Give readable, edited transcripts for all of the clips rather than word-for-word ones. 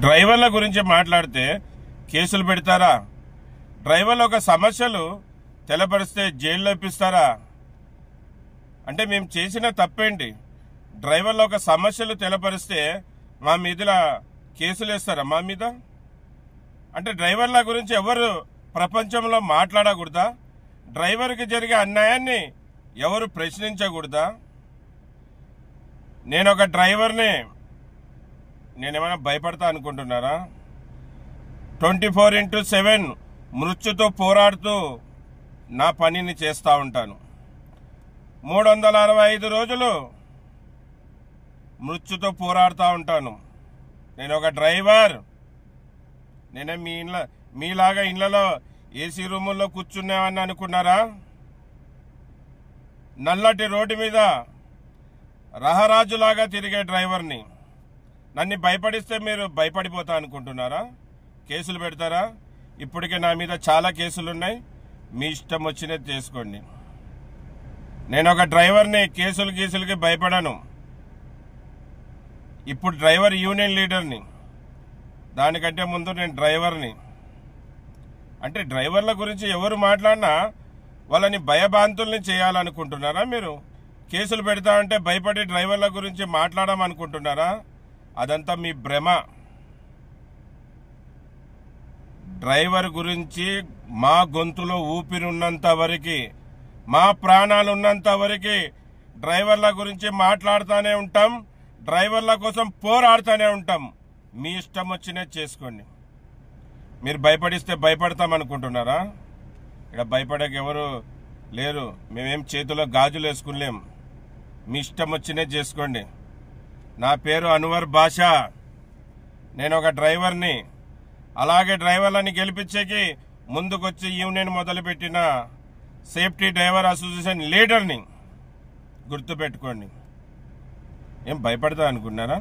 డ్రైవర్ల గురించి మాట్లాడితే కేసులు పెడతారా? డ్రైవర్ల ఒక సమస్యలు తెలపరిస్తే జైల్లో ఇప్పిస్తారా? అంటే మేము చేసిన తప్పేంటి? డ్రైవర్ల ఒక సమస్యలు తెలపరిస్తే మా మీద కేసులు వేస్తారా? మా మీద అంటే డ్రైవర్ల గురించి ఎవరు ప్రపంచంలో మాట్లాడకూడదా? డ్రైవర్కి జరిగే అన్యాయాన్ని ఎవరు ప్రశ్నించకూడదా? నేను ఒక డ్రైవర్ని, నేనేమైనా భయపడతా అనుకుంటున్నారా? 24/7 మృత్యుతో పోరాడుతూ నా పనిని చేస్తూ ఉంటాను. 365 రోజులు మృత్యుతో పోరాడుతూ ఉంటాను. నేను ఒక డ్రైవర్. నేనే మీలాగా ఇళ్లలో ఏసీ రూముల్లో కూర్చున్నామని అనుకున్నారా? నల్లటి రోడ్డు మీద రహరాజులాగా తిరిగే డ్రైవర్ని. నన్ను భయపడిస్తే మీరు భయపడిపోతా అనుకుంటున్నారా? కేసులు పెడతారా? ఇప్పటికే నా మీద చాలా కేసులున్నాయి. మీ ఇష్టం వచ్చినది చేసుకోండి. నేను ఒక డ్రైవర్ని, కేసులకి భయపడను. ఇప్పుడు డ్రైవర్ యూనియన్ లీడర్ని. దానికంటే ముందు నేను డ్రైవర్ని. అంటే డ్రైవర్ల గురించి ఎవరు మాట్లాడినా వాళ్ళని భయభాంతుల్ని చేయాలనుకుంటున్నారా? మీరు కేసులు పెడతా అంటే భయపడి డ్రైవర్ల గురించి మాట్లాడమనుకుంటున్నారా? అదంతా మీ భ్రమ. డ్రైవర్ గురించి మా గొంతులో ఊపిరున్నంత వరకు, మా ప్రాణాలు ఉన్నంత వరకు డ్రైవర్ల గురించి మాట్లాడుతూనే ఉంటాం. డ్రైవర్ల కోసం పోరాడుతూనే ఉంటాం. మీ ఇష్టం వచ్చినది చేసుకోండి. మీరు భయపడిస్తే భయపడతామనుకుంటున్నారా? ఇక్కడ భయపడక ఎవరు లేరు. మేమేం చేతిలో గాజులు వేసుకునేం. మీ ఇష్టం వచ్చినది చేసుకోండి. నా పేరు అన్వర్ బాషా. నేను ఒక డ్రైవర్ని. అలాగే డ్రైవర్లని గెలిపించేకి ముందుకొచ్చి యూనియన్ మొదలుపెట్టిన సేఫ్టీ డ్రైవర్ అసోసియేషన్ లీడర్ని. గుర్తుపెట్టుకోండి. ఏం భయపడతా అనుకున్నారా?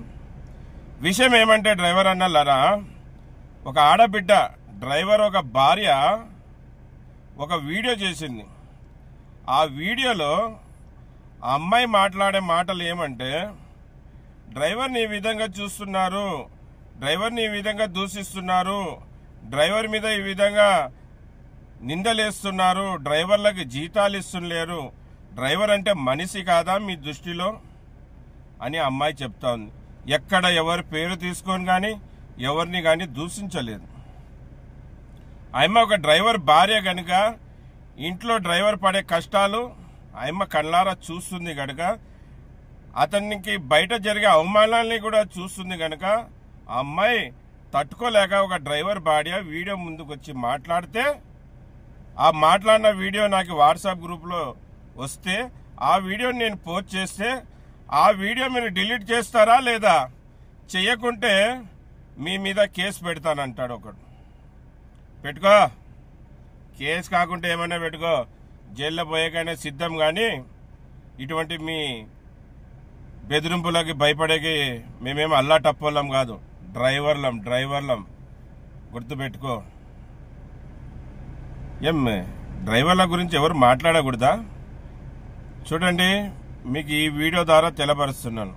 విషయం ఏమంటే డ్రైవర్ అన్నలారా, ఒక ఆడబిడ్డ డ్రైవర్ ఒక భార్య ఒక వీడియో చేసింది. ఆ వీడియోలో ఆ అమ్మాయి మాట్లాడే మాటలు ఏమంటే, డ్రైవర్ని ఈ విధంగా చూస్తున్నారు, డ్రైవర్ని ఈ విధంగా దూషిస్తున్నారు, డ్రైవర్ మీద ఈ విధంగా నిందలేస్తున్నారు, డ్రైవర్లకు జీతాలు ఇస్తులేరు, డ్రైవర్ అంటే మనిషి కాదా మీ దృష్టిలో అని అమ్మాయి చెప్తా ఉంది. ఎక్కడ ఎవరి పేరు తీసుకొని కానీ ఎవరిని కానీ దూషించలేదు. ఆయమ్మ ఒక డ్రైవర్ భార్య గనుక ఇంట్లో డ్రైవర్ పడే కష్టాలు ఆయమ్మ కళ్ళారా చూస్తుంది గనుక, అతనికి బయట జరిగే అవమానాలని కూడా చూస్తుంది గనుక ఆ అమ్మాయి తట్టుకోలేక ఒక డ్రైవర్ భార్య వీడియో ముందుకు వచ్చి మాట్లాడితే, ఆ మాట్లాడిన వీడియో నాకు వాట్సాప్ గ్రూప్లో వస్తే ఆ వీడియోని నేను పోస్ట్ చేస్తే, ఆ వీడియో మీరు డిలీట్ చేస్తారా లేదా? చెయ్యకుంటే మీ మీద కేసు పెడతానంటాడు ఒకడు. పెట్టుకో, కేసు కాకుంటే ఏమైనా పెట్టుకో, జైల్లో పోయేకైనా సిద్ధం. కానీ ఇటువంటి మీ బెదిరింపులకి భయపడేకి మేమేమో అల్లా టప్పోళ్ళం కాదు. డ్రైవర్లం గుర్తుపెట్టుకో. ఏం డ్రైవర్ల గురించి ఎవరు మాట్లాడకూడదా? చూడండి, మీకు ఈ వీడియో ద్వారా తెలపరుస్తున్నాను.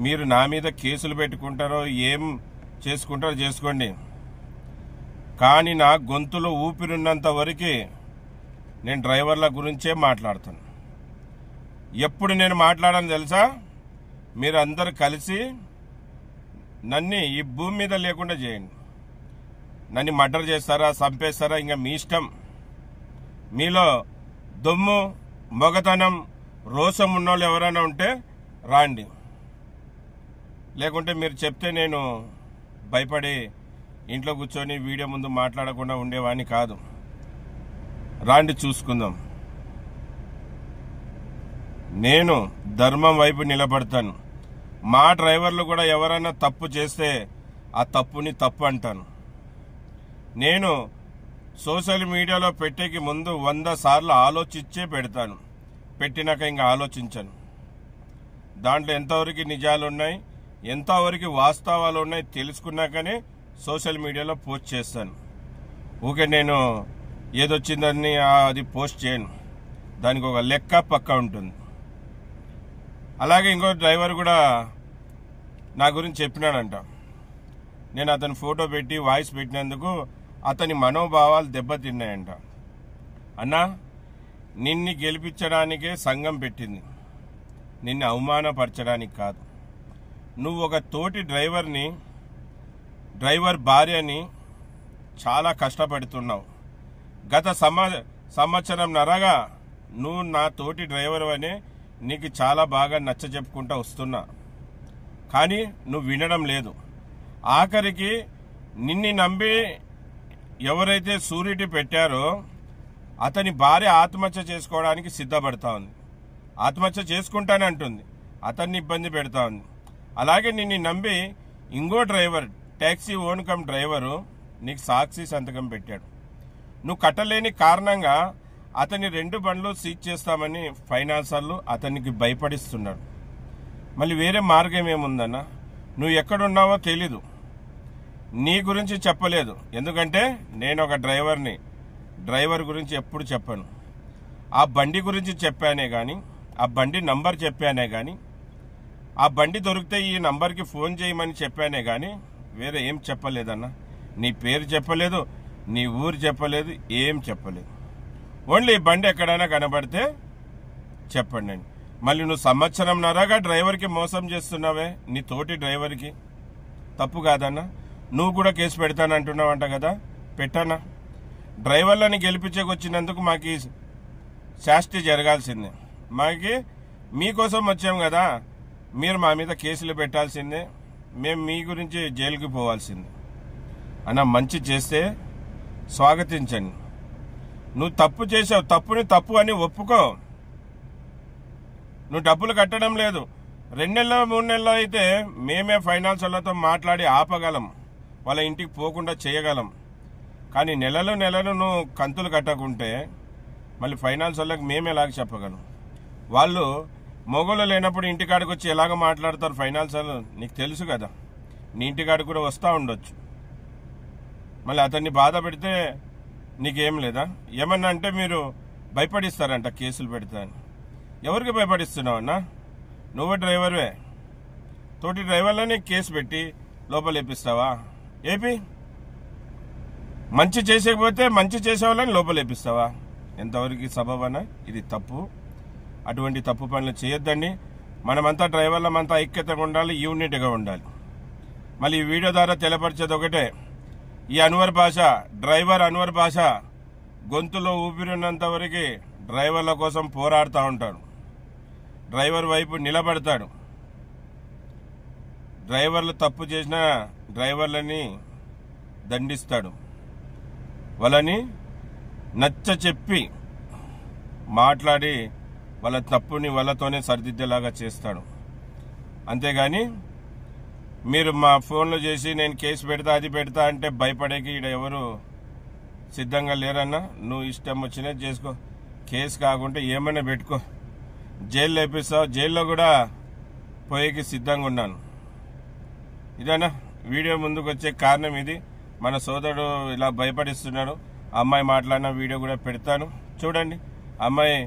మీరు నా మీద కేసులు పెట్టుకుంటారో ఏం చేసుకుంటారో చేసుకోండి. కానీ నా గొంతులో ఊపిరిన్నంత వరకు నేను డ్రైవర్ల గురించే మాట్లాడతాను. ఎప్పుడు నేను మాట్లాడాను తెలుసా? మీరు అందరు కలిసి నన్ను ఈ భూమి మీద లేకుండా చేయండి. నన్ను మర్డర్ చేస్తారా, చంపేస్తారా, ఇంకా మీ ఇష్టం. మీలో దొమ్ము, మొగతనం, రోషం ఉన్నోళ్ళు ఎవరైనా ఉంటే రాండి. లేకుంటే మీరు చెప్తే నేను భయపడి ఇంట్లో కూర్చొని వీడియో ముందు మాట్లాడకుండా ఉండేవాడిని కాదు. రాండి, చూసుకుందాం. నేను ధర్మం వైపు నిలబడతాను. మా డ్రైవర్లు కూడా ఎవరైనా తప్పు చేస్తే ఆ తప్పుని తప్పు అంటాను. నేను సోషల్ మీడియాలో పెట్టేకి ముందు 100 సార్లు ఆలోచించే పెడతాను. పెట్టినాక ఇంకా ఆలోచించాను. దాంట్లో ఎంతవరకు నిజాలు ఉన్నాయి, ఎంతవరకు వాస్తవాలు ఉన్నాయి తెలుసుకున్నాకనే సోషల్ మీడియాలో పోస్ట్ చేస్తాను. ఊకే నేను ఏదొచ్చిందని అది పోస్ట్ చేయను. దానికి ఒక లెక్క పక్క ఉంటుంది. అలాగే ఇంకో డ్రైవర్ కూడా నా గురించి చెప్పినాడంట. నేను అతని ఫోటో పెట్టి వాయిస్ పెట్టినందుకు అతని మనోభావాలు దెబ్బతిన్నాయంట. అన్నా, నిన్ను గెలిపించడానికే సంఘం పెట్టింది, నిన్ను అవమానపరచడానికి కాదు. నువ్వు ఒక తోటి డ్రైవర్ భార్యని చాలా కష్టపడుతున్నావు. గత సంవత్సరంన్నరగా నువ్వు నా తోటి డ్రైవర్ అని నీకు చాలా బాగా నచ్చ చెప్పుకుంటూ వస్తున్నా, కానీ నువ్వు వినడం లేదు. ఆఖరికి నిన్ను నమ్మి ఎవరైతే షూరిటీ పెట్టారో అతని భార్య ఆత్మహత్య చేసుకోవడానికి సిద్ధపడతా ఉంది. ఆత్మహత్య చేసుకుంటానంటుంది, అతన్ని ఇబ్బంది పెడతా ఉంది. అలాగే నిన్ను నమ్మి ఇంకో driver, taxi own come driver నీకు సాక్షి సంతకం పెట్టాడు. నువ్వు కట్టలేని కారణంగా అతని 2 బండ్లు సీజ్ చేస్తామని ఫైనాన్సర్లు అతనికి భయపడిస్తున్నాడు. మళ్ళీ వేరే మార్గం ఏముందన్నా? నువ్వు ఎక్కడున్నావో తెలీదు, నీ గురించి చెప్పలేదు. ఎందుకంటే నేను ఒక డ్రైవర్ గురించి ఎప్పుడు చెప్పాను. ఆ బండి గురించి చెప్పానే కానీ, ఆ బండి నంబర్ చెప్పానే కానీ, ఆ బండి దొరికితే ఈ నంబర్కి ఫోన్ చేయమని చెప్పానే కానీ వేరే ఏం చెప్పలేదన్నా. నీ పేరు చెప్పలేదు, నీ ఊరు చెప్పలేదు, ఏం చెప్పలేదు. ఓన్లీ బండి ఎక్కడైనా కనబడితే చెప్పండి. మళ్ళీ నువ్వు సంవత్సరంన్నరగా డ్రైవర్కి మోసం చేస్తున్నావే, నీ తోటి డ్రైవర్కి. తప్పు కాదన్నా? నువ్వు కూడా కేసు పెడతానంటున్నావంట కదా, పెట్టానా? డ్రైవర్లని గెలిపించకొచ్చినందుకు మాకు శాస్తి జరగాల్సిందే. మీకోసం వచ్చాం కదా, మీరు మా మీద కేసులు పెట్టాల్సిందే, మేము మీ గురించి జైలుకి పోవాల్సిందే. అన్న, మంచి చేస్తే స్వాగతించండి. నువ్వు తప్పు చేసావు, తప్పుని తప్పు అని ఒప్పుకో. నువ్వు డబ్బులు కట్టడం లేదు, 2 నెలలో 3 నెలలో అయితే మేమే ఫైనాన్స్ వాళ్ళతో మాట్లాడి ఆపగలం, వాళ్ళ ఇంటికి పోకుండా చేయగలం. కానీ నెలలు నువ్వు కంతులు కట్టకుంటే మళ్ళీ ఫైనాన్స్ వాళ్ళకి మేము ఎలాగ చెప్పగలం? వాళ్ళు మొగలు లేనప్పుడు ఇంటికాడికి వచ్చి ఎలాగ మాట్లాడతారు ఫైనాన్స్ వాళ్ళు? నీకు తెలుసు కదా, నీ ఇంటికాడికి కూడా వస్తూ ఉండొచ్చు. మళ్ళీ అతన్ని బాధ పెడితే నీకేం లేదా? ఏమన్నా అంటే మీరు భయపడిస్తారంట కేసులు పెడతా అని. ఎవరికి భయపడిస్తున్నావన్నా? నువ్వు డ్రైవర్వే, తోటి డ్రైవర్లని కేసు పెట్టి లోపలేపిస్తావా? ఏపీ మంచి చేసేకపోతే మంచి చేసేవాళ్ళని లోపలేపిస్తావా? ఎంతవరకు సబబనా? ఇది తప్పు. అటువంటి తప్పు పనులు చేయొద్దండి. మనమంతా డ్రైవర్లమంతా ఐక్యతగా ఉండాలి, యూనిట్గా ఉండాలి. మళ్ళీ ఈ వీడియో ద్వారా తెలపరిచేది ఒకటే, ఈ డ్రైవర్ అన్వర్ భాష గొంతులో ఊపిరినంత వరకు డ్రైవర్ల కోసం పోరాడుతూ ఉంటాడు, డ్రైవర్ వైపు నిలబడతాడు. డ్రైవర్లు తప్పు చేసిన డ్రైవర్లని దండిస్తాడు, వాళ్ళని నచ్చ చెప్పి మాట్లాడి వాళ్ళ తప్పుని వాళ్ళతోనే సరిదిద్దేలాగా చేస్తాడు. అంతేగాని మీరు మా ఫోన్లో చేసి నేను కేసు పెడతా అది పెడతా అంటే భయపడేకి ఇక్కడ ఎవరు సిద్ధంగా లేరన్నా. నువ్వు ఇష్టం వచ్చినది చేసుకో, కేసు కాకుంటే ఏమైనా పెట్టుకో, జైల్లో వేపిస్తావు, జైల్లో కూడా పోయేకి సిద్ధంగా ఉన్నాను. ఇదేనా వీడియో ముందుకు వచ్చే కారణం ఇది. మన సోదరుడు ఇలా భయపడిస్తున్నాడు. అమ్మాయి మాట్లాడిన వీడియో కూడా పెడతాను, చూడండి. అమ్మాయి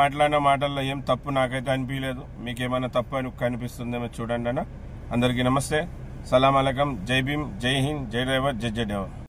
మాట్లాడిన మాటల్లో ఏం తప్పు నాకైతే అనిపించలేదు. మీకేమైనా తప్పు అని కనిపిస్తుందేమో చూడండి అన్న. అందరికీ నమస్తే, సలాం అలైకుం, జై భీమ్, జై హింద్, జై డ్రైవర్, జై జై డ్రైవర్.